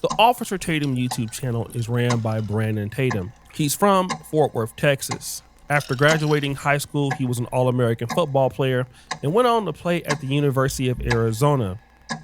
The Officer Tatum YouTube channel is ran by Brandon Tatum. He's from Fort Worth, Texas. After graduating high school, he was an All-American football player and went on to play at the University of Arizona,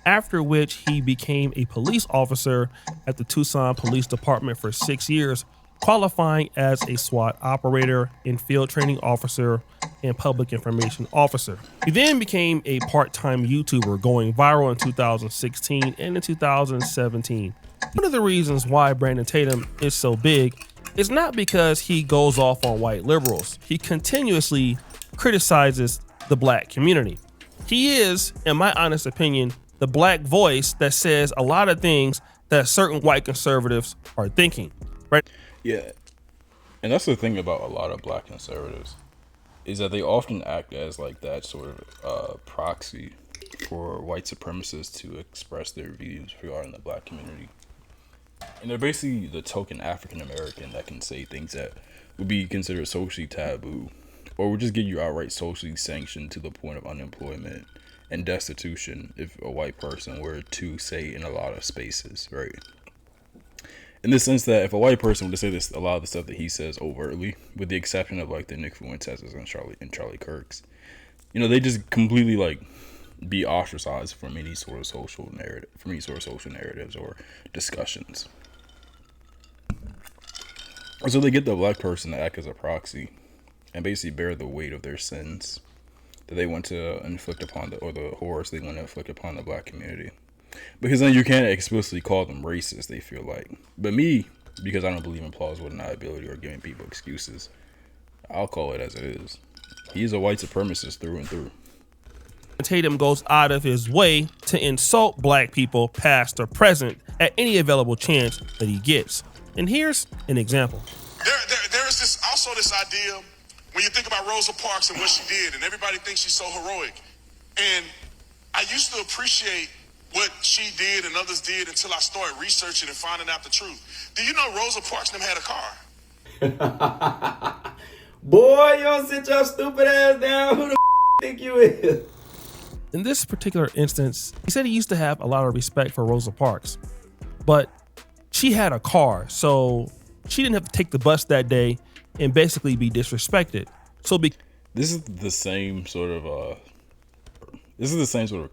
after which he became a police officer at the Tucson Police Department for 6 years, qualifying as a SWAT operator and field training officer and public information officer. He then became a part-time YouTuber, going viral in 2016 and in 2017. One of the reasons why Brandon Tatum is so big is not because he goes off on white liberals. He continuously criticizes the black community. He is, in my honest opinion, the black voice that says a lot of things that certain white conservatives are thinking, right? Yeah, and that's the thing about a lot of black conservatives, is that they often act as like that sort of proxy for white supremacists to express their views regarding the black community. And they're basically the token African American that can say things that would be considered socially taboo, or would just get you outright socially sanctioned to the point of unemployment and destitution if a white person were to say in a lot of spaces, right? In the sense that if a white person were to say this, a lot of the stuff that he says overtly, with the exception of like the Nick Fuentes and Charlie Kirks, you know, they just completely like be ostracized from any sort of social narratives or discussions. So they get the black person to act as a proxy and basically bear the weight of their sins that they want to inflict upon the horrors they want to inflict upon the black community. Because then you can't explicitly call them racist, they feel like. But me, because I don't believe in plausible deniability or giving people excuses, I'll call it as it is. He's a white supremacist through and through. Tatum goes out of his way to insult black people, past or present, at any available chance that he gets. And here's an example. There is this idea when you think about Rosa Parks and what she did, and everybody thinks she's so heroic. And I used to appreciate what she did and others did until I started researching and finding out the truth. Do you know Rosa Parks them had a car? Boy, you don't sit your stupid ass down. Who the think you is? In this particular instance, he said he used to have a lot of respect for Rosa Parks, but she had a car, so she didn't have to take the bus that day and basically be disrespected. This is the same sort of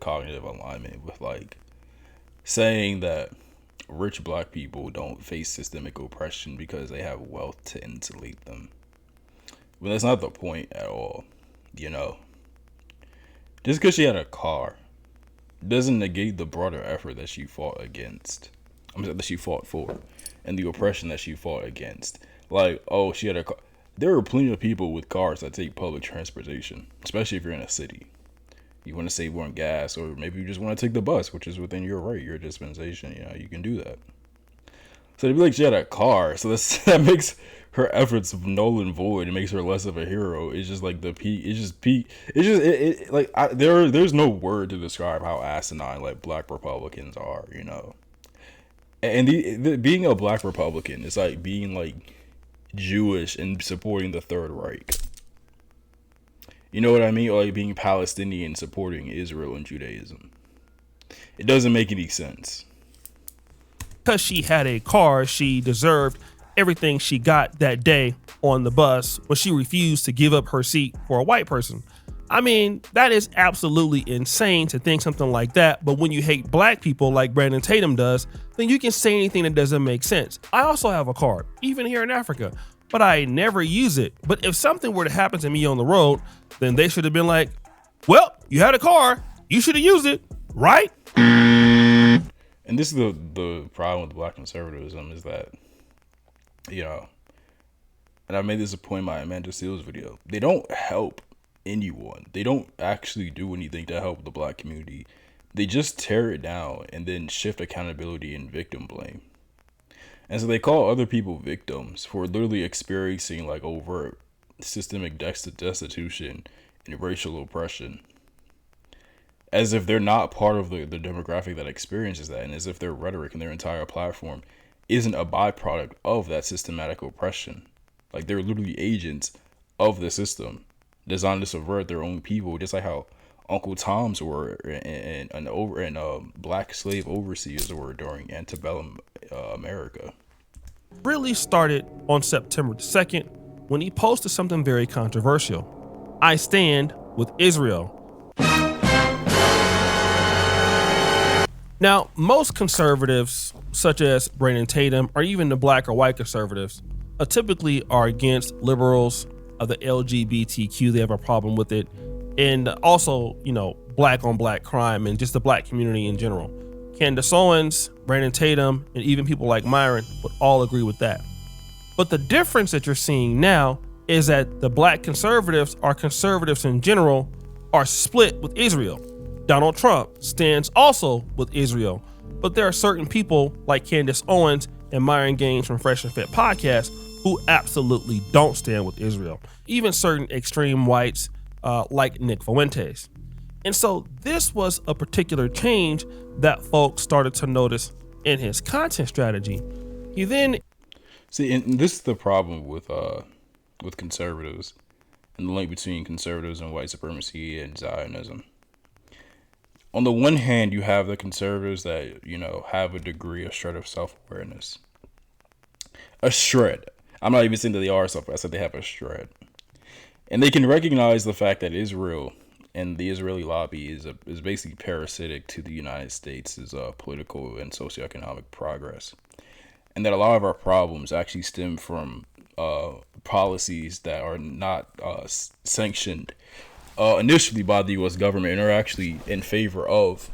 cognitive alignment with like saying that rich black people don't face systemic oppression because they have wealth to insulate them. But that's not the point at all, you know. Just because she had a car doesn't negate the broader effort that she fought against. That she fought for, and the oppression that she fought against. Like, oh, she had a car. There are plenty of people with cars that take public transportation, especially if you're in a city. You want to save on gas, or maybe you just want to take the bus, which is within your right, your dispensation. You know, you can do that. So to be like she had a car, so that makes her efforts null and void. It makes her less of a hero. It's just like the peak. It's just peak. It's just there's no word to describe how asinine like black Republicans are. You know. And being a black Republican is like being like Jewish and supporting the Third Reich. You know what I mean? Or like being Palestinian supporting Israel and Judaism. It doesn't make any sense. Because she had a car, she deserved everything she got that day on the bus when she refused to give up her seat for a white person. I mean, that is absolutely insane to think something like that. But when you hate black people like Brandon Tatum does, then you can say anything that doesn't make sense. I also have a car, even here in Africa, but I never use it. But if something were to happen to me on the road, then they should have been like, well, you had a car, you should have used it, right? And this is the problem with black conservatism is that, you know, and I made this a point in my Amanda Seales video, they don't help anyone. They don't actually do anything to help the black community. They just tear it down and then shift accountability and victim blame. And so they call other people victims for literally experiencing like overt systemic destitution and racial oppression, as if they're not part of the demographic that experiences that, and as if their rhetoric and their entire platform isn't a byproduct of that systematic oppression. Like they're literally agents of the system designed to subvert their own people, just like how Uncle Toms were and black slave overseers were during antebellum America. Really started on September 2nd when he posted something very controversial. I stand with Israel. Now, most conservatives, such as Brandon Tatum, or even the black or white conservatives, typically are against liberals of the LGBTQ. They have a problem with it. And also, black on black crime and just the black community in general. Candace Owens, Brandon Tatum, and even people like Myron would all agree with that. But the difference that you're seeing now is that the black conservatives, or conservatives in general, are split with Israel. Donald Trump stands also with Israel, but there are certain people like Candace Owens and Myron Gaines from Fresh and Fit podcast who absolutely don't stand with Israel. Even certain extreme whites like Nick Fuentes. And so this was a particular change that folks started to notice in his content strategy. He then and this is the problem with conservatives and the link between conservatives and white supremacy and Zionism. On the one hand, you have the conservatives that, have a degree, a shred of self-awareness. A shred. I'm not even saying that they are self-awareness, I said they have a shred. And they can recognize the fact that Israel and the Israeli lobby is basically parasitic to the United States' political and socioeconomic progress. And that a lot of our problems actually stem from policies that are not sanctioned initially by the U.S. government and are actually in favor of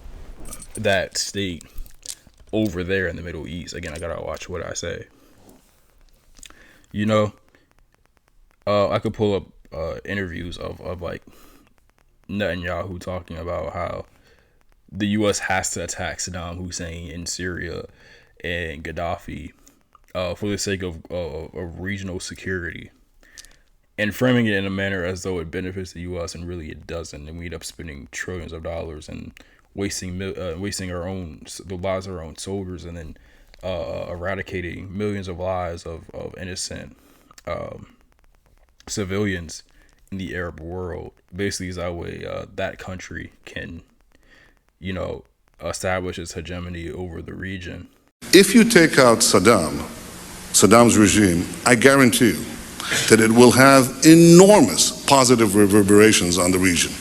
that state over there in the Middle East. Again, I gotta watch what I say. I could pull up interviews of like Netanyahu talking about how the U.S. has to attack Saddam Hussein in Syria and Gaddafi for the sake of regional security, and framing it in a manner as though it benefits the U.S. and really it doesn't, and we end up spending trillions of dollars and wasting the lives of our own soldiers, and then eradicating millions of lives of innocent civilians in the Arab world. Basically, is that way that country can, establish its hegemony over the region. If you take out Saddam's regime, I guarantee you that it will have enormous positive reverberations on the region.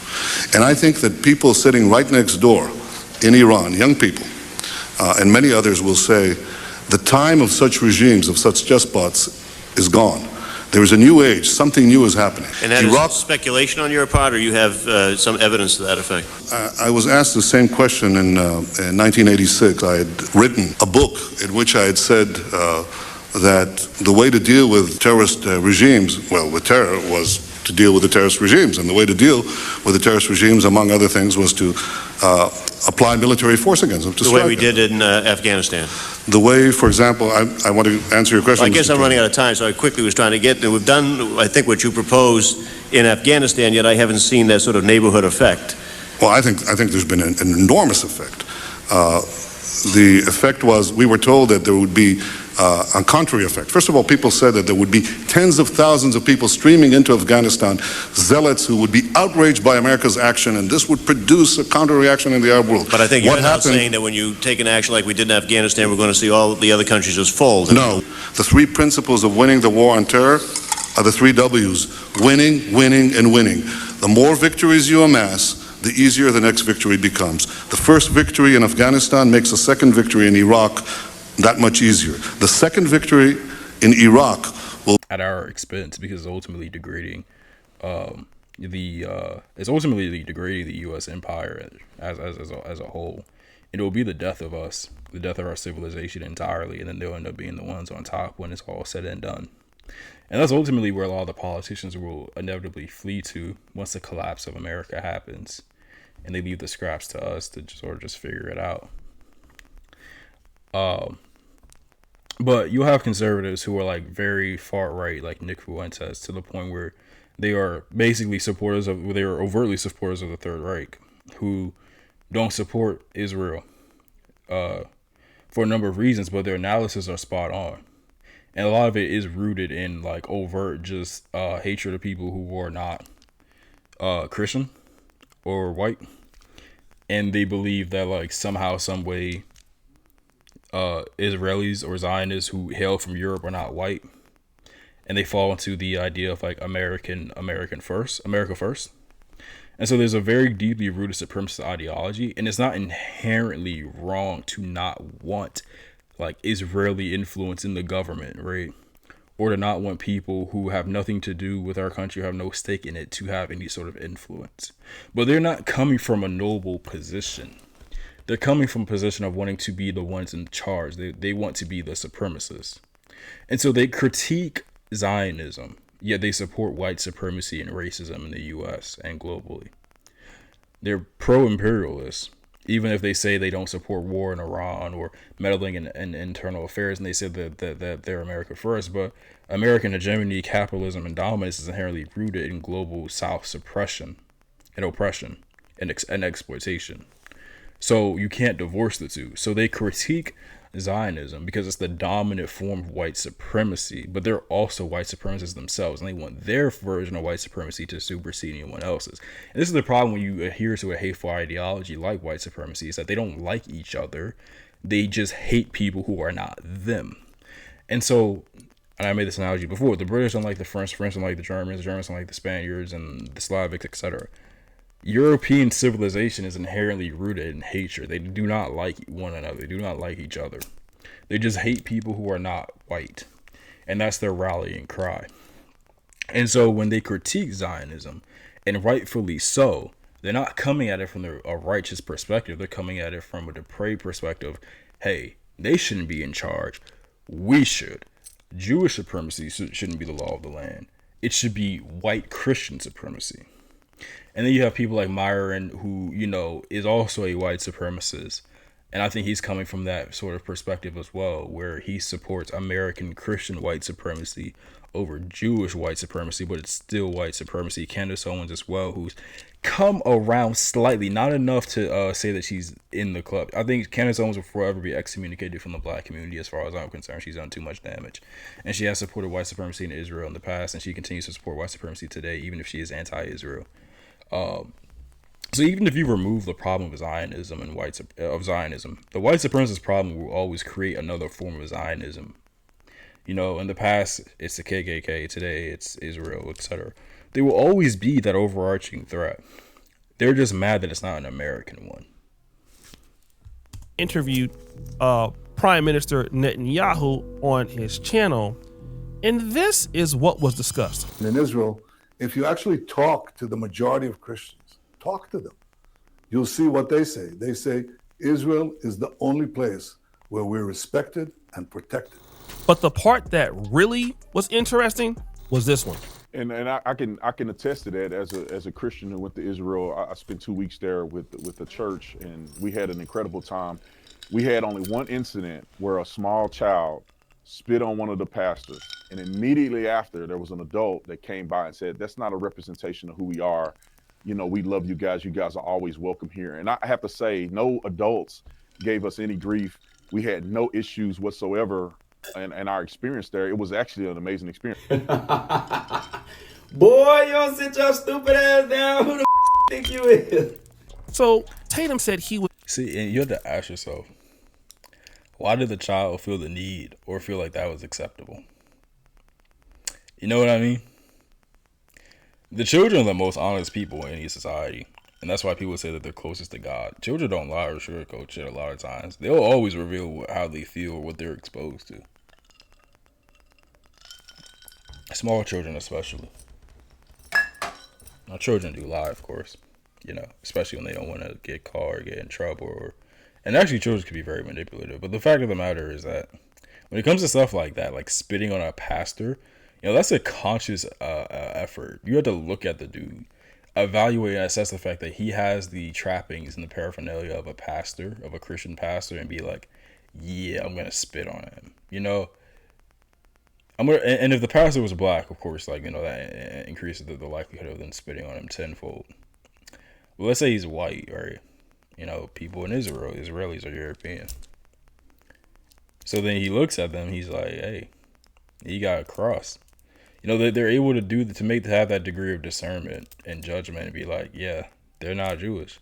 And I think that people sitting right next door in Iran, young people, and many others will say, the time of such regimes, of such despots, is gone. There is a new age, something new is happening. And that is speculation on your part, or you have some evidence to that effect? I was asked the same question in 1986. I had written a book in which I had said that the way to deal with terrorist regimes, with terror, was to deal with the terrorist regimes. And the way to deal with the terrorist regimes, among other things, was to apply military force against them. The way we did in Afghanistan. The way, for example, I want to answer your question. Well, I guess I'm running out of time, so I quickly was trying to get there. We've done, I think, what you proposed in Afghanistan, yet I haven't seen that sort of neighborhood effect. Well, I think there's been an enormous effect. The effect was, we were told that there would be a contrary effect. First of all, people said that there would be tens of thousands of people streaming into Afghanistan, zealots who would be outraged by America's action, and this would produce a counter-reaction in the Arab world. But I think you're not saying that when you take an action like we did in Afghanistan, we're going to see all the other countries just fold. No. The three principles of winning the war on terror are the three W's: winning, winning, and winning. The more victories you amass, the easier the next victory becomes. The first victory in Afghanistan makes the second victory in Iraq that much easier. The second victory in Iraq will, at our expense, because it's ultimately degrading the U.S. empire as a whole. It will be the death of us, the death of our civilization entirely, and then they'll end up being the ones on top when it's all said and done. And that's ultimately where a lot of the politicians will inevitably flee to once the collapse of America happens, and they leave the scraps to us to just figure it out. But you'll have conservatives who are like very far right, like Nick Fuentes, to the point where they are basically they are overtly supporters of the Third Reich, who don't support Israel for a number of reasons, but their analysis are spot on. And a lot of it is rooted in like overt just hatred of people who are not Christian or white, and they believe that like somehow, some way, Israelis or Zionists who hail from Europe are not white, and they fall into the idea of like America first. And so there's a very deeply rooted supremacist ideology, and it's not inherently wrong to not want like Israeli influence in the government, right? Or to not want people who have nothing to do with our country, have no stake in it, to have any sort of influence. But they're not coming from a noble position. They're coming from a position of wanting to be the ones in charge. They want to be the supremacists. And so they critique Zionism, yet they support white supremacy and racism in the US and globally. They're pro-imperialists, even if they say they don't support war in Iran or meddling in internal affairs, and they say that they're America first. But American hegemony, capitalism, and dominance is inherently rooted in global South suppression and oppression and exploitation. So you can't divorce the two. So they critique Zionism because it's the dominant form of white supremacy, but they're also white supremacists themselves, and they want their version of white supremacy to supersede anyone else's. And this is the problem when you adhere to a hateful ideology like white supremacy, is that they don't like each other. They just hate people who are not them. And so, and I made this analogy before, the British don't like the French don't like the Germans don't like the Spaniards and the Slavics, etc. European civilization is inherently rooted in hatred. They do not like one another. They do not like each other. They just hate people who are not white. And that's their rallying cry. And so when they critique Zionism, and rightfully so, they're not coming at it from a righteous perspective. They're coming at it from a depraved perspective. Hey, they shouldn't be in charge. We should. Jewish supremacy shouldn't be the law of the land. It should be white Christian supremacy. And then you have people like Myron, who, you know, is also a white supremacist. And I think he's coming from that sort of perspective as well, where he supports American Christian white supremacy over Jewish white supremacy, but it's still white supremacy. Candace Owens as well, who's come around slightly, not enough to say that she's in the club. I think Candace Owens will forever be excommunicated from the black community as far as I'm concerned. She's done too much damage. And she has supported white supremacy in Israel in the past, and she continues to support white supremacy today, even if she is anti-Israel. So even if you remove the problem of Zionism and Zionism, the white supremacist problem will always create another form of Zionism. You know, in the past, it's the KKK. Today, it's Israel, etc. There will always be that overarching threat. They're just mad that it's not an American one. Interviewed Prime Minister Netanyahu on his channel, and this is what was discussed. In Israel, if you actually talk to the majority of Christians, talk to them, you'll see what they say. They say Israel is the only place where we're respected and protected. But the part that really was interesting was this one. And I can attest to that as a Christian who went to Israel. I spent 2 weeks there with the church, and we had an incredible time. We had only one incident where a small child spit on one of the pastors, and immediately after, there was an adult that came by and said, "That's not a representation of who we are. You know, we love you guys. You guys are always welcome here." And I have to say, no adults gave us any grief. We had no issues whatsoever. And our experience there, it was actually an amazing experience. Boy, you don't sit your stupid ass down. Who the think you is? So Tatum said he was. See, and you have to ask yourself, why did the child feel the need or feel like that was acceptable? You know what I mean? The children are the most honest people in any society. And that's why people say that they're closest to God. Children don't lie or sugarcoat shit a lot of times. They'll always reveal how they feel or what they're exposed to. Small children especially. Now, children do lie, of course. You know, especially when they don't want to get caught or get in trouble. And actually, children can be very manipulative. But the fact of the matter is that when it comes to stuff like that, like spitting on a pastor, you know, that's a conscious effort. You have to look at the dude, evaluate and assess the fact that he has the trappings and the paraphernalia of a pastor, of a Christian pastor, and be like, yeah, I'm going to spit on him. You know? And if the pastor was black, of course, like, you know, that increases the likelihood of them spitting on him tenfold. But let's say he's white, right? You know, people in Israel, Israelis are European. So then he looks at them, he's like, hey, you got a cross. You know, they're able to have that degree of discernment and judgment and be like, yeah, they're not Jewish,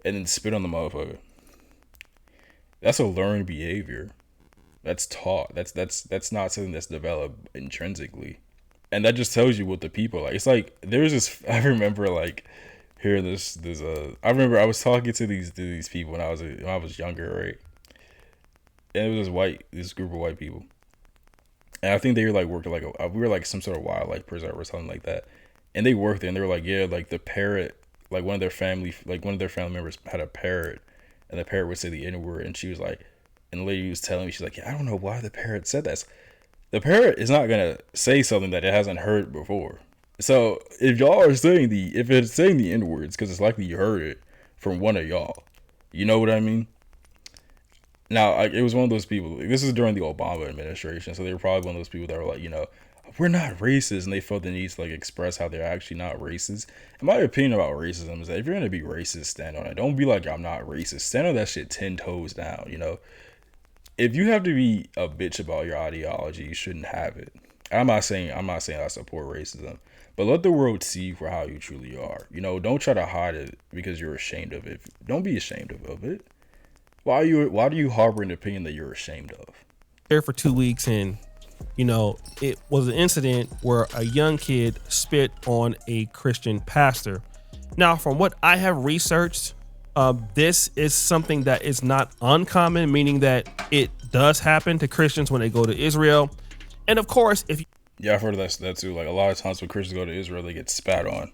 and then spit on the motherfucker. That's a learned behavior. That's taught. That's not something that's developed intrinsically, and that just tells you what the people are like. It's like there's this. I remember like hearing this. I remember I was talking to these people when I was younger, right? And it was this group of white people, and I think they were like working like we were like some sort of wildlife preserve or something like that, and they worked there, and they were like, yeah, like the parrot, like one of their family members had a parrot, and the parrot would say the N word, and she was like, and the lady was telling me, she's like, yeah, I don't know why the parrot said that. The parrot is not gonna say something that it hasn't heard before. So if y'all are saying if it's saying the N words, because it's likely you heard it from one of y'all. You know what I mean? Now, it was one of those people. This is during the Obama administration, so they were probably one of those people that were like, we're not racist, and they felt the need to like express how they're actually not racist. And my opinion about racism is that if you're gonna be racist, stand on it. Don't be like, I'm not racist. Stand on that shit 10 toes down. If you have to be a bitch about your ideology, you shouldn't have it. I'm not saying I support racism, but let the world see for how you truly are. Don't try to hide it because you're ashamed of it. Don't be ashamed of it. Why do you harbor an opinion that you're ashamed of? There for 2 weeks, and it was an incident where a young kid spit on a Christian pastor. Now, from what I have researched, this is something that is not uncommon, meaning that it does happen to Christians when they go to Israel. And of course, I've heard of that too. Like a lot of times when Christians go to Israel, they get spat on.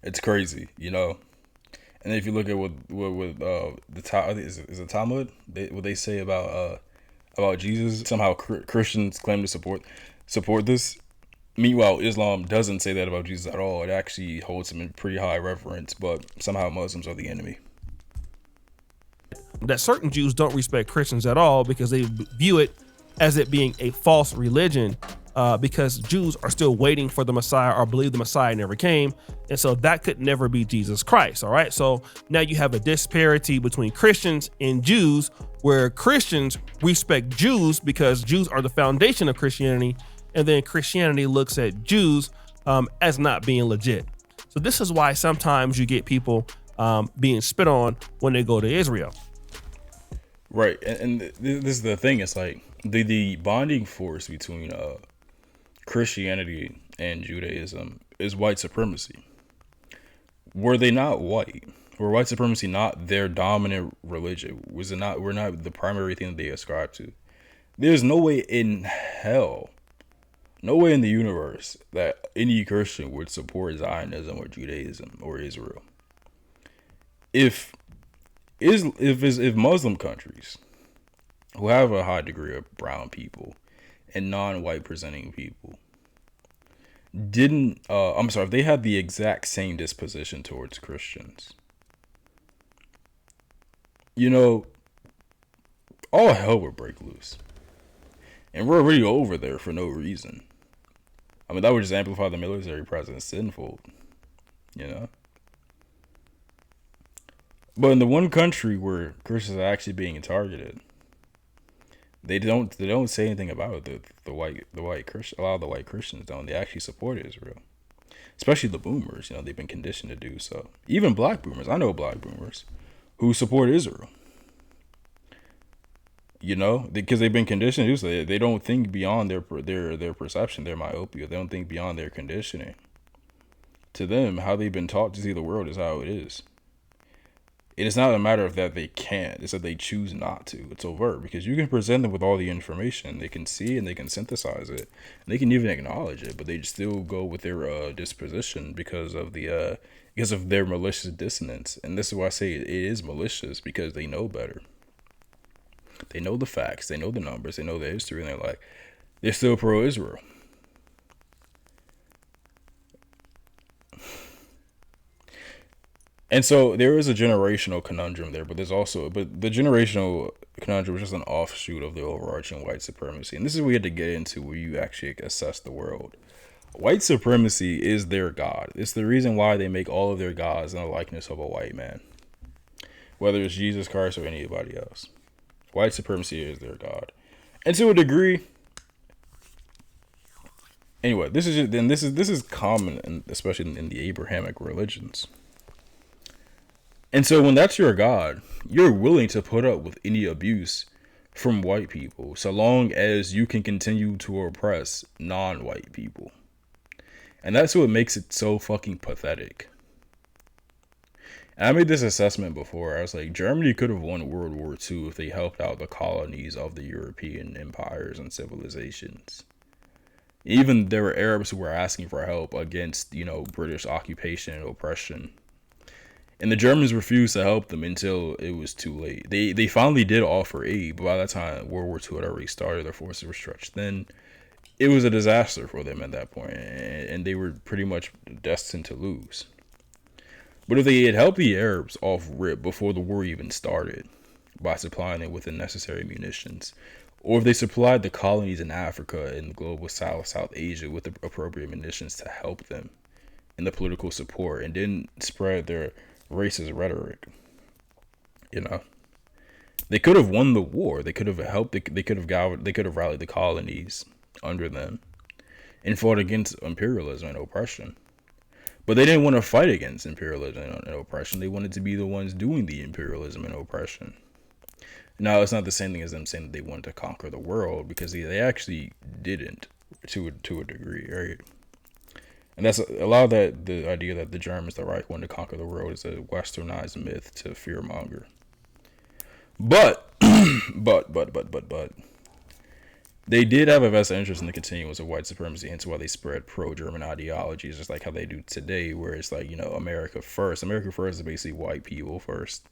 It's crazy, And if you look at what is it Talmud? What they say about Jesus, somehow Christians claim to support this. Meanwhile, Islam doesn't say that about Jesus at all. It actually holds him in pretty high reverence, but somehow Muslims are the enemy. That certain Jews don't respect Christians at all because they view it as it being a false religion, because Jews are still waiting for the Messiah or believe the Messiah never came. And so that could never be Jesus Christ. All right. So now you have a disparity between Christians and Jews, where Christians respect Jews because Jews are the foundation of Christianity. And then Christianity looks at Jews as not being legit. So this is why sometimes you get people being spit on when they go to Israel. Right. And this is the thing. It's like the bonding force between Christianity and Judaism is white supremacy. Were they not white? Were white supremacy not their dominant religion? Were not the primary thing that they ascribe to? There's no way in hell, no way in the universe that any Christian would support Zionism or Judaism or Israel. If Muslim countries who have a high degree of brown people and non-white presenting people if they had the exact same disposition towards Christians, all hell would break loose. And we're already over there for no reason. I mean, that would just amplify the military presence tenfold, But in the one country where Christians are actually being targeted, they don't say anything about it. The white Christian, a lot of the white Christians don't. They actually support Israel, especially the boomers. They've been conditioned to do so. Even black boomers, I know black boomers who support Israel. Because they've been conditioned to do so. They don't think beyond their perception, their myopia. They don't think beyond their conditioning. To them, how they've been taught to see the world is how it is. It is not a matter of that they can't. It's that they choose not to. It's overt because you can present them with all the information. They can see and they can synthesize it. And they can even acknowledge it, but they still go with their disposition because of their malicious dissonance. And this is why I say it is malicious, because they know better. They know the facts. They know the numbers. They know the history. And they're still pro-Israel. And so there is a generational conundrum there, but the generational conundrum is just an offshoot of the overarching white supremacy. And this is what we had to get into, where you actually assess the world. White supremacy is their God. It's the reason why they make all of their gods in the likeness of a white man, whether it's Jesus Christ or anybody else. White supremacy is their God. And to a degree, anyway, this is common, especially in the Abrahamic religions. And so when that's your God, you're willing to put up with any abuse from white people so long as you can continue to oppress non-white people. And that's what makes it so fucking pathetic. And I made this assessment before. I was like, Germany could have won World War II if they helped out the colonies of the European empires and civilizations. Even there were Arabs who were asking for help against, British occupation and oppression. And the Germans refused to help them until it was too late. They finally did offer aid, but by that time World War II had already started. Their forces were stretched thin. It was a disaster for them at that point, and they were pretty much destined to lose. But if they had helped the Arabs off rip before the war even started, by supplying them with the necessary munitions, or if they supplied the colonies in Africa and the global South Asia with the appropriate munitions to help them in the political support and didn't spread their racist rhetoric, they could have won the war. They could have helped. They could have rallied the colonies under them and fought against imperialism and oppression. But they didn't want to fight against imperialism and oppression. They wanted to be the ones doing the imperialism and oppression. Now, it's not the same thing as them saying that they wanted to conquer the world, because they actually didn't to a degree, right? And that's a lot of that. The idea that the Germans, the Reich, wanted to conquer the world is a westernized myth to fearmonger. But they did have a vested interest in the continuance of white supremacy, and so why they spread pro-German ideologies, just like how they do today, where it's like, America first. America first is basically white people first.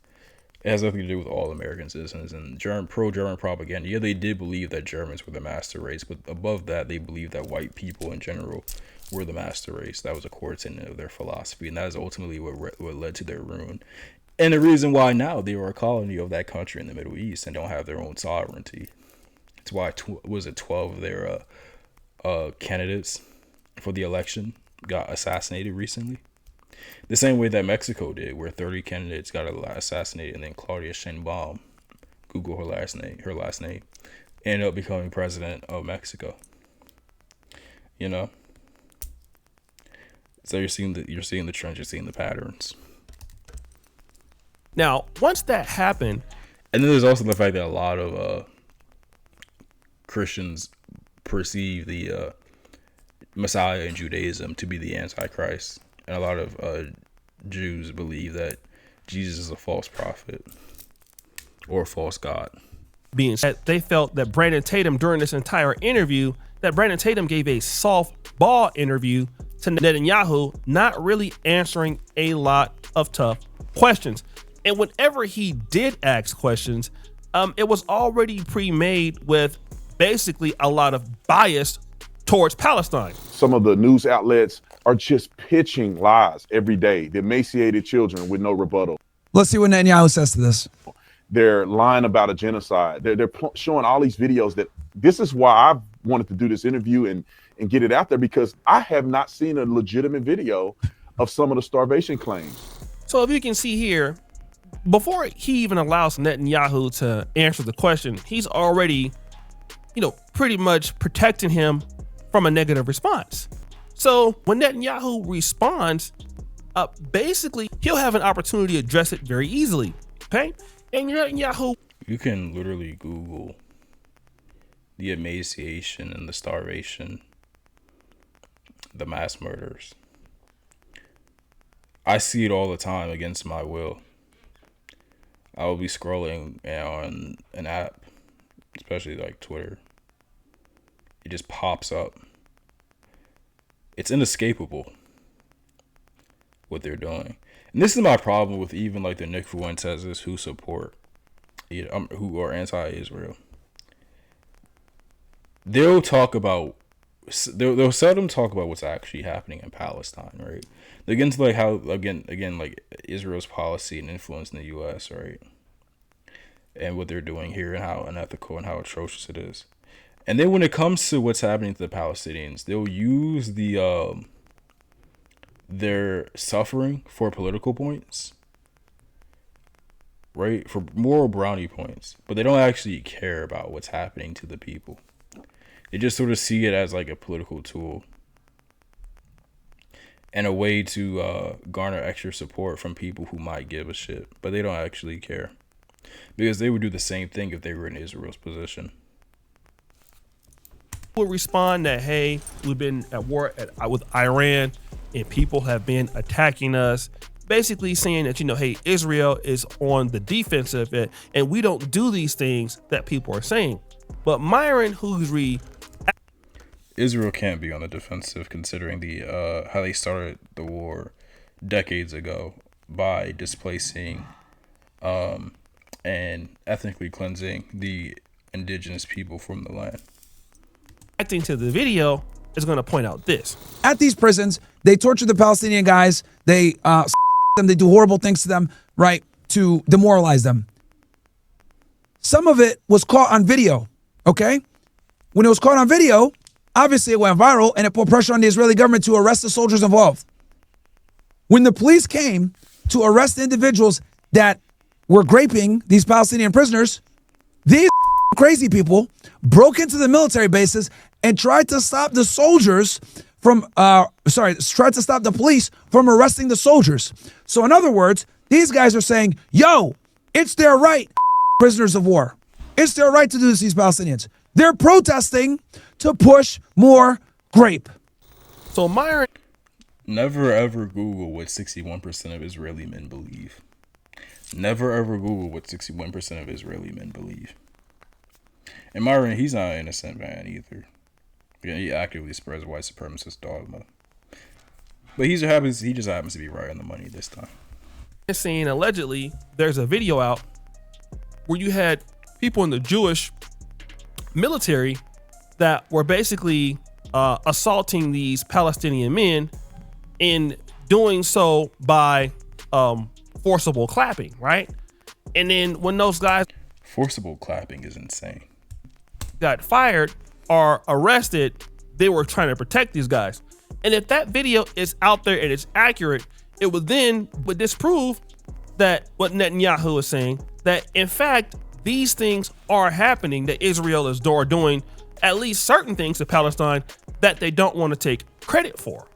It has nothing to do with all American citizens. And pro-German propaganda, yeah, they did believe that Germans were the master race, but above that, they believed that white people in general were the master race. That was a core tenet of their philosophy, and that is ultimately what led to their ruin. And the reason why now they were a colony of that country in the Middle East and don't have their own sovereignty. It's why 12 of their candidates for the election got assassinated recently. The same way that Mexico did, where 30 candidates got assassinated, and then Claudia Sheinbaum, Google her last name, ended up becoming president of Mexico. So you're seeing the trends, you're seeing the patterns. Now, once that happened, and then there's also the fact that a lot of Christians perceive the Messiah in Judaism to be the Antichrist, and a lot of Jews believe that Jesus is a false prophet or a false god. Being said, they felt that Brandon Tatum, during this entire interview, that Brandon Tatum gave a softball interview to Netanyahu, not really answering a lot of tough questions. And whenever he did ask questions, it was already pre-made with basically a lot of bias towards Palestine. Some of the news outlets are just pitching lies every day. The emaciated children with no rebuttal. Let's see what Netanyahu says to this. They're lying about a genocide. They're showing all these videos. That this is why I wanted to do this interview and get it out there, because I have not seen a legitimate video of some of the starvation claims. So if you can see here, before he even allows Netanyahu to answer the question, he's already, pretty much protecting him from a negative response. So when Netanyahu responds, basically he'll have an opportunity to address it very easily. Okay, and Netanyahu, you can literally Google the emaciation and the starvation, the mass murders. I see it all the time against my will. I will be scrolling on an app, especially like Twitter. It just pops up. It's inescapable what they're doing. And this is my problem with even like the Nick Fuentes who support, who are anti-Israel. They'll seldom talk about what's actually happening in Palestine, right? They get into like how again like Israel's policy and influence in the U.S., right, and what they're doing here and how unethical and how atrocious it is. And then when it comes to what's happening to the Palestinians, they'll use their suffering for political points, right, for moral brownie points, but they don't actually care about what's happening to the people. They just sort of see it as like a political tool. and a way to garner extra support from people who might give a shit, but they don't actually care, because they would do the same thing if they were in Israel's position. Will respond that, hey, we've been at war with Iran and people have been attacking us, basically saying that, hey, Israel is on the defensive and we don't do these things that people are saying. But Myron Hugri, Israel can't be on the defensive, considering the how they started the war decades ago by displacing and ethnically cleansing the indigenous people from the land. acting to the video, is going to point out this. At these prisons, they torture the Palestinian guys. They them. They do horrible things to them, right, to demoralize them. Some of it was caught on video, okay? When it was caught on video, obviously it went viral and it put pressure on the Israeli government to arrest the soldiers involved. When the police came to arrest the individuals that were graping these Palestinian prisoners, these crazy people broke into the military bases and tried to stop the soldiers from, tried to stop the police from arresting the soldiers. So in other words, these guys are saying, yo, it's their right, prisoners of war. It's their right to do this to these Palestinians. They're protesting to push more grape. So Myron, never ever Google what 61% of Israeli men believe. Never ever Google what 61% of Israeli men believe. And Myron, he's not an innocent man either. He actively spreads white supremacist dogma. But he just happens to be right on the money this time. saying allegedly there's a video out where you had people in the Jewish military that were basically assaulting these Palestinian men, and doing so by forcible clapping, right? And then when those guys Forcible clapping is insane. got fired or arrested, they were trying to protect these guys. And if that video is out there and it's accurate, it would disprove that what Netanyahu is saying, that in fact these things are happening, that Israel is doing at least certain things to Palestine that they don't want to take credit for.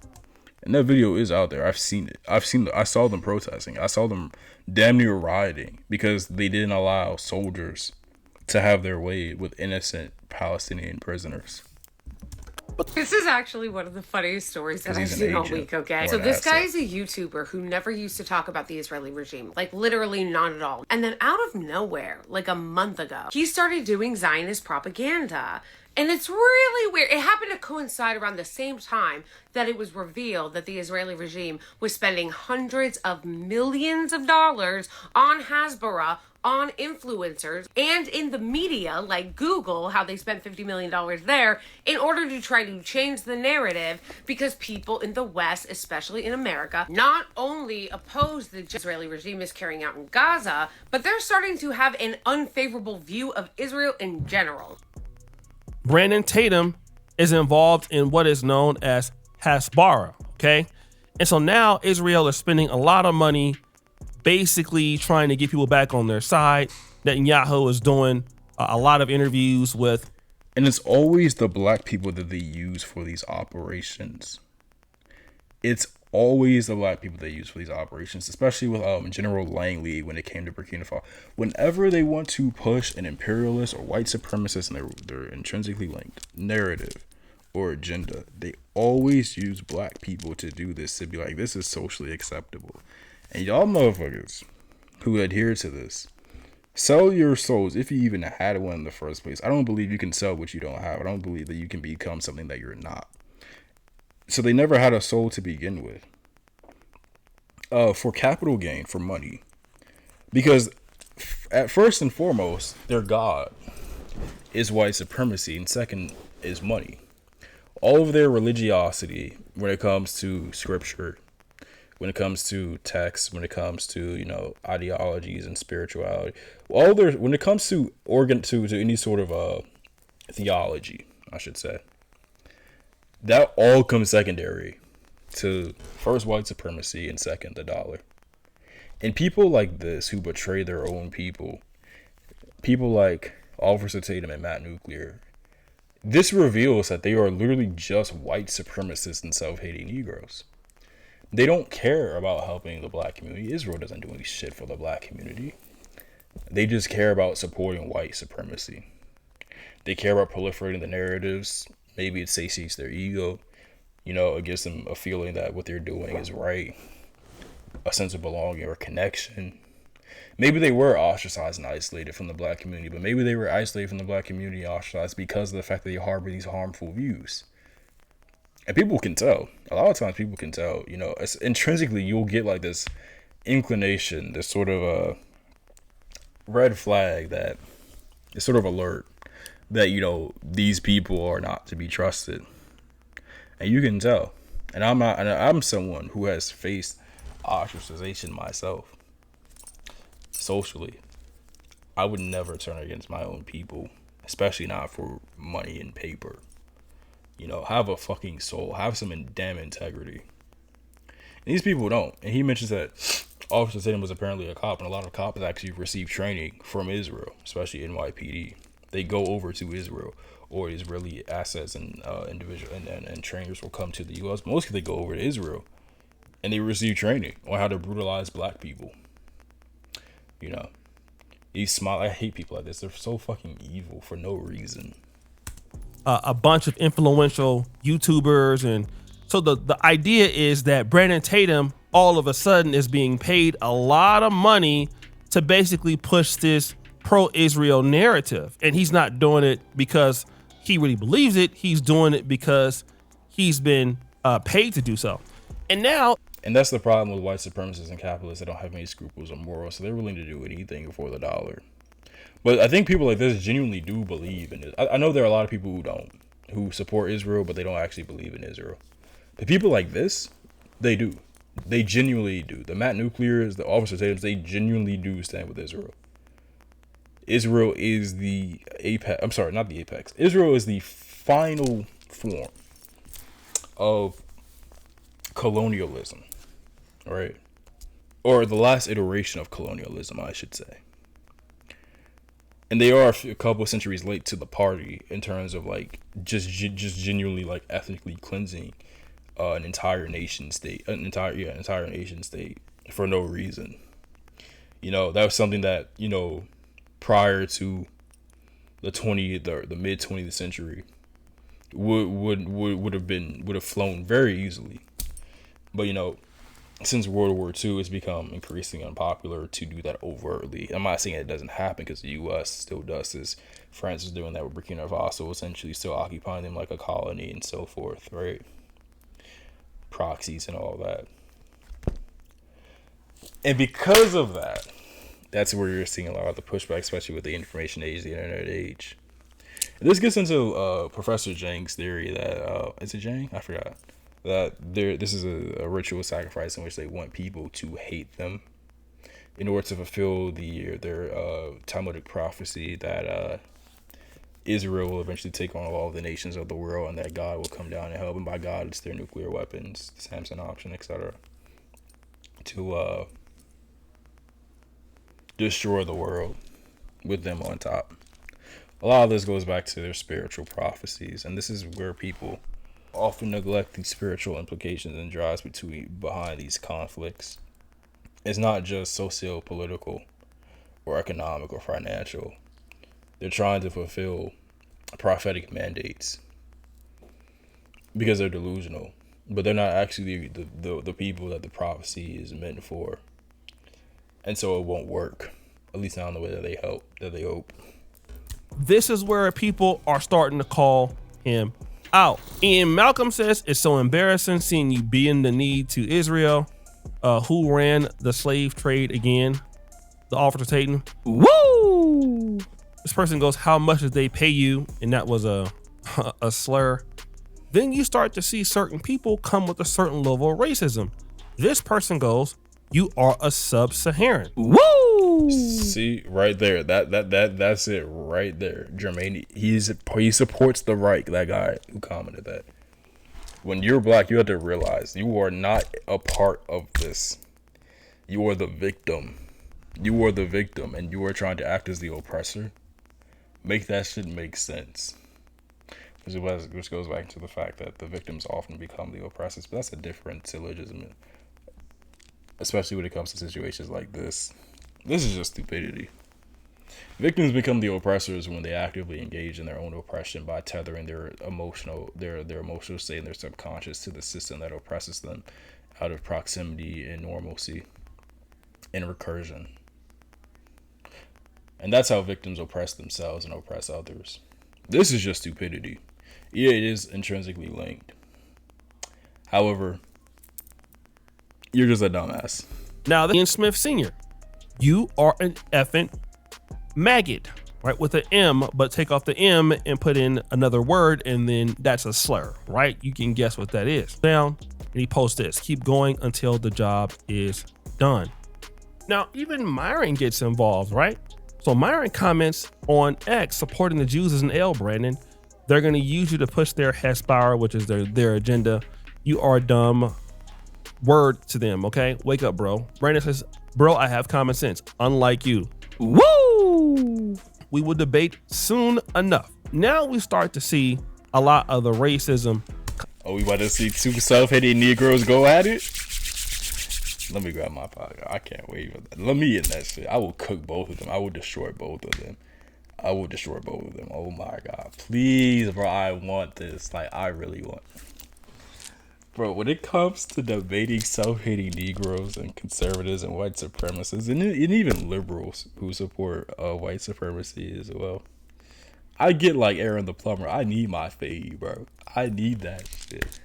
And that video is out there. I've seen it. I saw them protesting. I saw them damn near rioting because they didn't allow soldiers to have their way with innocent Palestinian prisoners. This is actually one of the funniest stories that I've seen all week, okay? So this guy is a YouTuber who never used to talk about the Israeli regime. Like, literally not at all. And then out of nowhere, like a month ago, he started doing Zionist propaganda. And it's really weird. It happened to coincide around the same time that it was revealed that the Israeli regime was spending hundreds of millions of dollars on Hasbara, on influencers, and in the media, like Google, how they spent $50 million there, in order to try to change the narrative, because people in the West, especially in America, not only oppose the Israeli regime is carrying out in Gaza, but they're starting to have an unfavorable view of Israel in general. Brandon Tatum is involved in what is known as Hasbara, okay? And so now Israel is spending a lot of money basically trying to get people back on their side. Netanyahu is doing a lot of interviews with... And it's always the black people that they use for these operations. It's always the black people they use for these operations, especially with General Langley when it came to Burkina Faso. Whenever they want to push an imperialist or white supremacist and they're intrinsically linked narrative or agenda, they always use black people to do this, to be like, this is socially acceptable. And y'all motherfuckers who adhere to this, sell your souls if you even had one in the first place. I don't believe you can sell what you don't have. I don't believe that you can become something that you're not. So they never had a soul to begin with. For capital gain, for money. Because at first and foremost, their God is white supremacy, and second is money. All of their religiosity, when it comes to scripture, when it comes to text, when it comes to, ideologies and spirituality, when it comes to to any sort of theology, I should say, that all comes secondary to first white supremacy and second the dollar. And people like this who betray their own people like Officer Tatum and Matt Nuclear, this reveals that they are literally just white supremacists and self-hating Negroes. They don't care about helping the black community. Israel doesn't do any shit for the black community. They just care about supporting white supremacy. They care about proliferating the narratives. Maybe it satiates their ego. You know, it gives them a feeling that what they're doing is right, a sense of belonging or connection. Maybe they were ostracized and isolated from the black community, but maybe they were isolated from the black community and ostracized because of the fact that they harbor these harmful views. And people can tell. A lot of times people can tell, you know, it's intrinsically you'll get like this inclination, this sort of a red flag that is sort of alert that, you know, these people are not to be trusted. And you can tell. And I'm someone who has faced ostracization myself. Socially, I would never turn against my own people, especially not for money and paper. You know, have a fucking soul, have some damn integrity. And these people don't. And he mentions that Officer Tatum was apparently a cop, and a lot of cops actually receive training from Israel, especially NYPD. They go over to Israel, or Israeli assets and individual and trainers will come to the U.S. Mostly they go over to Israel, and they receive training on how to brutalize black people. You know, I hate people like this. They're so fucking evil for no reason. A bunch of influential YouTubers, and so the idea is that Brandon Tatum all of a sudden is being paid a lot of money to basically push this pro-Israel narrative, and he's not doing it because he really believes it. He's doing it because he's been paid to do so. And that's the problem with white supremacists and capitalists. They don't have any scruples or morals, so they're willing to do anything for the dollar. But I think people like this genuinely do believe in it. I know there are a lot of people who don't, who support Israel, but they don't actually believe in Israel. But people like this, they do. They genuinely do. The Matt Nuclears, the Officer Tatums, they genuinely do stand with Israel. Israel is the apex. I'm sorry, not the apex. Israel is the final form of colonialism, right? Or the last iteration of colonialism, I should say. And they are a couple of centuries late to the party in terms of like just genuinely like ethnically cleansing an entire nation state, an entire nation state for no reason. You know, that was something that, you know, prior to the mid 20th century would have flown very easily. But, you know, since World War II, it's become increasingly unpopular to do that overtly. I'm not saying it doesn't happen, because the U.S. still does this. France is doing that with Burkina Faso, essentially still occupying them like a colony and so forth, right? Proxies and all that. And because of that, that's where you're seeing a lot of the pushback, especially with the information age, the internet age. And this gets into Professor Zhang's theory that, is it Zhang? I forgot. That this is a ritual sacrifice in which they want people to hate them in order to fulfill their Talmudic prophecy that Israel will eventually take on all of the nations of the world, and that God will come down and help. And by God, it's their nuclear weapons, the Samson option, etc., to destroy the world with them on top. A lot of this goes back to their spiritual prophecies, and this is where people often neglect the spiritual implications and drives behind these conflicts. It's not just socio-political or economic or financial. They're trying to fulfill prophetic mandates because they're delusional, but they're not actually the people that the prophecy is meant for, and so it won't work, at least not in the way that they hope. this is where people are starting to call him out. Ian Malcolm says, it's so embarrassing seeing you bend the knee to Israel. Who ran the slave trade again? The Officer Tatum. Woo! This person goes, how much did they pay you? And that was a slur. Then you start to see certain people come with a certain level of racism. This person goes, you are a sub-Saharan. Woo! See, right there. That's it right there. Jermaine, he supports the right, that guy who commented that. When you're black, you have to realize you are not a part of this. You are the victim. You are the victim, and you are trying to act as the oppressor. Make that shit make sense. Which goes back to the fact that the victims often become the oppressors, but that's a different syllogism especially when it comes to situations like this. This is just stupidity. Victims become the oppressors when they actively engage in their own oppression by tethering their emotional state and their subconscious to the system that oppresses them out of proximity and normalcy and recursion. And that's how victims oppress themselves and oppress others. This is just stupidity. Yeah, it is intrinsically linked. However, you're just a dumbass. Now, Ian Smith Sr., you are an effing maggot, right? With an M, but take off the M and put in another word, and then that's a slur, right? You can guess what that is. Down, and he posts this: keep going until the job is done. Now, even Myron gets involved, right? So Myron comments on X supporting the Jews as an L, Brandon. They're going to use you to push their Hespire, which is their agenda. You are dumb. Word to them, okay? Wake up, bro. Brandon says, bro, I have common sense, unlike you. Woo! We will debate soon enough. Now we start to see a lot of the racism. Oh, we about to see two self-hating Negroes go at it? Let me grab my pocket. I can't wait for that. Let me in that shit. I will cook both of them. I will destroy both of them. Oh my God. Please, bro, I want this. Like, I really want it. Bro, when it comes to debating self-hating Negroes and conservatives and white supremacists, and even liberals who support white supremacy as well, I get like Aaron the Plumber. I need my fade, bro. I need that shit.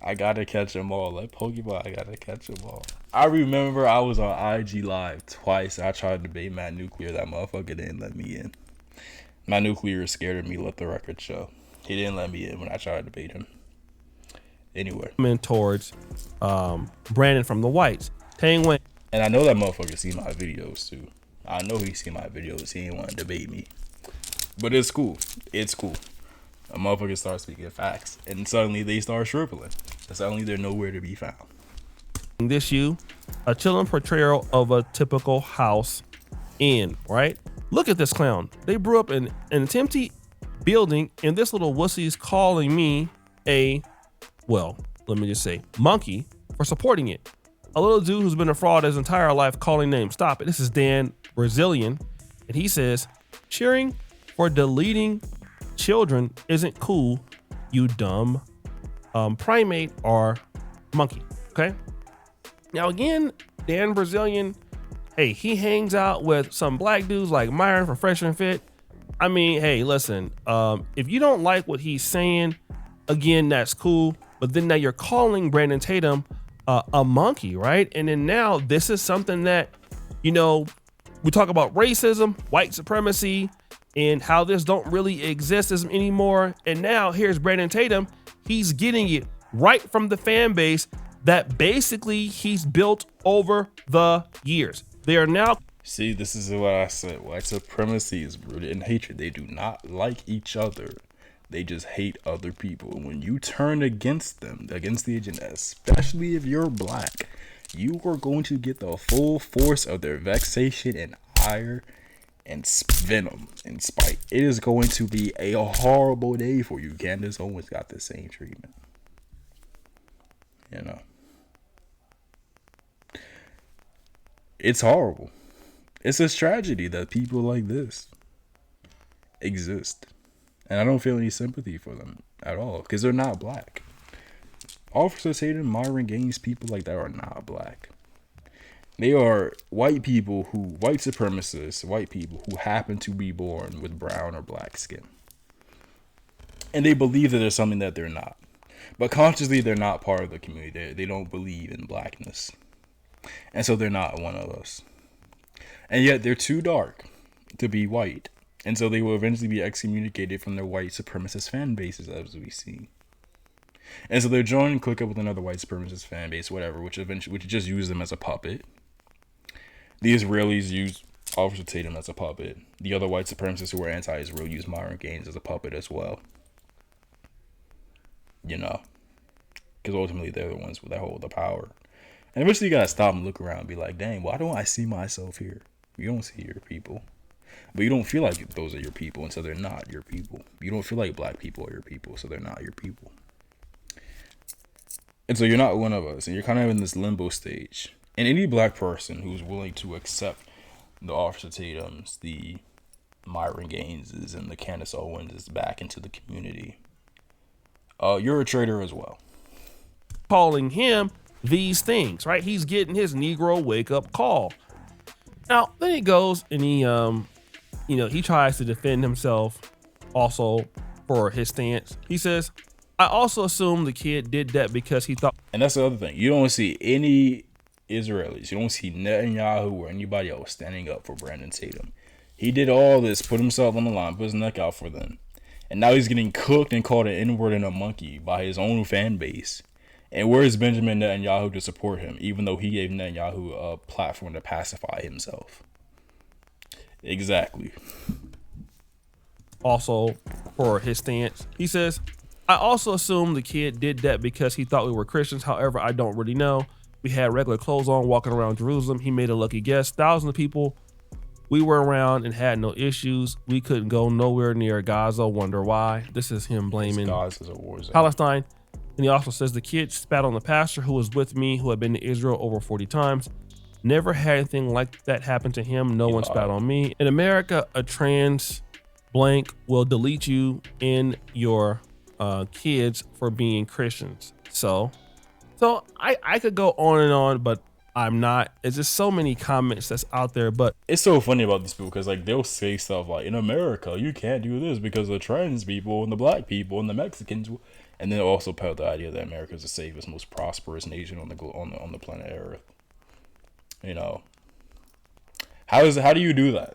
I gotta catch them all. Like Pokemon, I gotta catch them all. I remember I was on IG Live twice. I tried to debate Matt Nuclear. That motherfucker didn't let me in. Matt Nuclear is scared of me, let the record show. He didn't let me in when I tried to debate him. Anyway. Towards Brandon from the Whites. Tang Wayne. And I know that motherfucker seen my videos too. I know he seen my videos. He didn't want to debate me. But it's cool. It's cool. A motherfucker starts speaking facts. And suddenly they start shriveling. And suddenly they're nowhere to be found. This a chilling portrayal of a typical house in, right? Look at this clown. They grew up in an empty building, and this little wussy's calling me let me just say, monkey for supporting it. A little dude who's been a fraud his entire life calling names. Stop it. This is Dan Brazilian, and he says, cheering for deleting children isn't cool, you dumb primate or monkey, okay? Now again, Dan Brazilian, hey, he hangs out with some black dudes like Myron from Fresh and Fit. I mean, hey, listen, if you don't like what he's saying, again, that's cool. But then now you're calling Brandon Tatum a monkey, right? And then now this is something that, we talk about racism, white supremacy, and how this don't really exist anymore. And now here's Brandon Tatum. He's getting it right from the fan base that basically he's built over the years. They are now. See, this is what I said. White supremacy is rooted in hatred. They do not like each other. They just hate other people. And when you turn against them, against the agenda, especially if you're black, you are going to get the full force of their vexation and ire and venom and spite. It is going to be a horrible day for you. Candace Owens got the same treatment. It's horrible. It's a tragedy that people like this exist. And I don't feel any sympathy for them at all because they're not black. Officer Tatum, Myron Gaines, people like that are not black. They are white supremacists, white people who happen to be born with brown or black skin. And they believe that there's something that they're not. But consciously, they're not part of the community. They don't believe in blackness. And so they're not one of us. And yet they're too dark to be white. And so they will eventually be excommunicated from their white supremacist fan bases, as we see. And so they're joined and click up with another white supremacist fan base, whatever, which just use them as a puppet. The Israelis use Officer Tatum as a puppet. The other white supremacists who are anti-Israel use Myron Gaines as a puppet as well. Because ultimately they're the ones that hold the power. And eventually you gotta stop and look around and be like, dang, why don't I see myself here? You don't see your people. But you don't feel like those are your people, and so they're not your people. You don't feel like black people are your people, so they're not your people. And so you're not one of us, and you're kind of in this limbo stage. And any black person who's willing to accept the Officer Tatums, the Myron Gaineses, and the Candace Owens back into the community, you're a traitor as well. Calling him these things, right? He's getting his Negro wake up call. Now, then he goes and he tries to defend himself also for his stance. He says, I also assume the kid did that because he thought. And that's the other thing. You don't see any Israelis. You don't see Netanyahu or anybody else standing up for Brandon Tatum. He did all this, put himself on the line, put his neck out for them. And now he's getting cooked and called an N-word and a monkey by his own fan base. And where is Benjamin Netanyahu to support him, even though he gave Netanyahu a platform to pacify himself? Exactly. Also, for his stance, he says, I also assume the kid did that because he thought we were Christians. However, I don't really know. We had regular clothes on walking around Jerusalem. He made a lucky guess. Thousands of people. We were around and had no issues. We couldn't go nowhere near Gaza. Wonder why. This is him blaming Gaza's a war zone. Palestine. And he also says the kid spat on the pastor who was with me, who had been to Israel over 40 times. Never had anything like that happen to him. No one spat on me. In America, a trans blank will delete you in your kids for being Christians. So I could go on and on, but I'm not. It's just so many comments that's out there. But it's so funny about these people because like they'll say stuff like, in America you can't do this because the trans people and the black people and the Mexicans, and then also peddle the idea that America is the safest, most prosperous nation on the planet Earth. You know, how do you do that?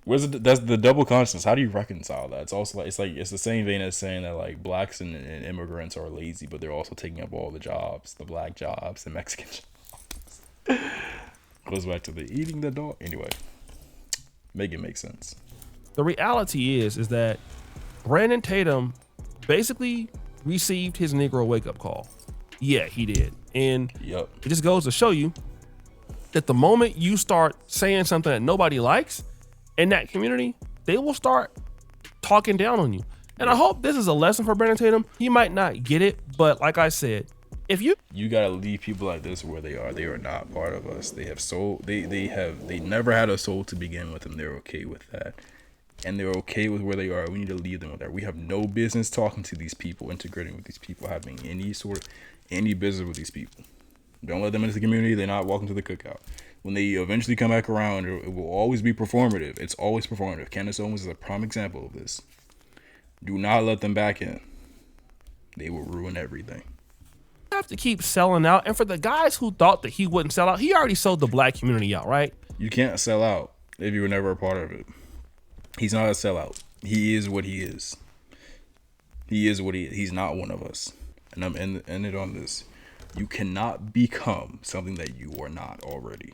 That's the double conscience. How do you reconcile that? It's also it's the same vein as saying that like blacks and immigrants are lazy, but they're also taking up all the jobs, the black jobs, the Mexican jobs. Goes back to the eating the dog. Anyway, make it make sense. The reality is that Brandon Tatum basically received his Negro wake up call. Yeah, he did, and it just goes to show you that the moment you start saying something that nobody likes in that community, they will start talking down on you. And I hope this is a lesson for Brandon Tatum. He might not get it, but like I said, if you gotta leave people like this where they are. They are not part of us. They have soul. They never had a soul to begin with, and they're okay with that. And they're okay with where they are. We need to leave them with that. We have no business talking to these people, integrating with these people, having any business with these people. Don't let them into the community. They're not welcome to the cookout. When they eventually come back around, it will always be performative. It's always performative. Candace Owens is a prime example of this. Do not let them back in. They will ruin everything. have to keep selling out. And for the guys who thought that he wouldn't sell out, he already sold the black community out, right? You can't sell out if you were never a part of it. He's not a sellout. He is what he is. He is what he is. He's not one of us. And I'm ended on this. You cannot become something that you are not already.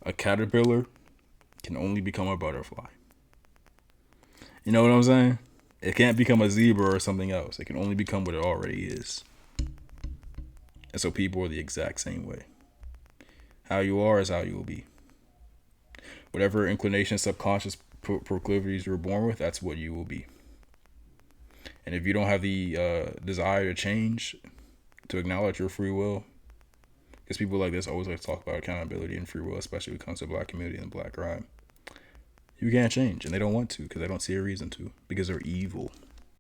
A caterpillar can only become a butterfly. You know what I'm saying? It can't become a zebra or something else. It can only become what it already is. And so people are the exact same way. How you are is how you will be. Whatever inclination, subconscious proclivities you were born with, that's what you will be. And if you don't have the desire to change, to acknowledge your free will, because people like this always like to talk about accountability and free will, especially when it comes to the black community and black crime, you can't change, and they don't want to because they don't see a reason to, because they're evil.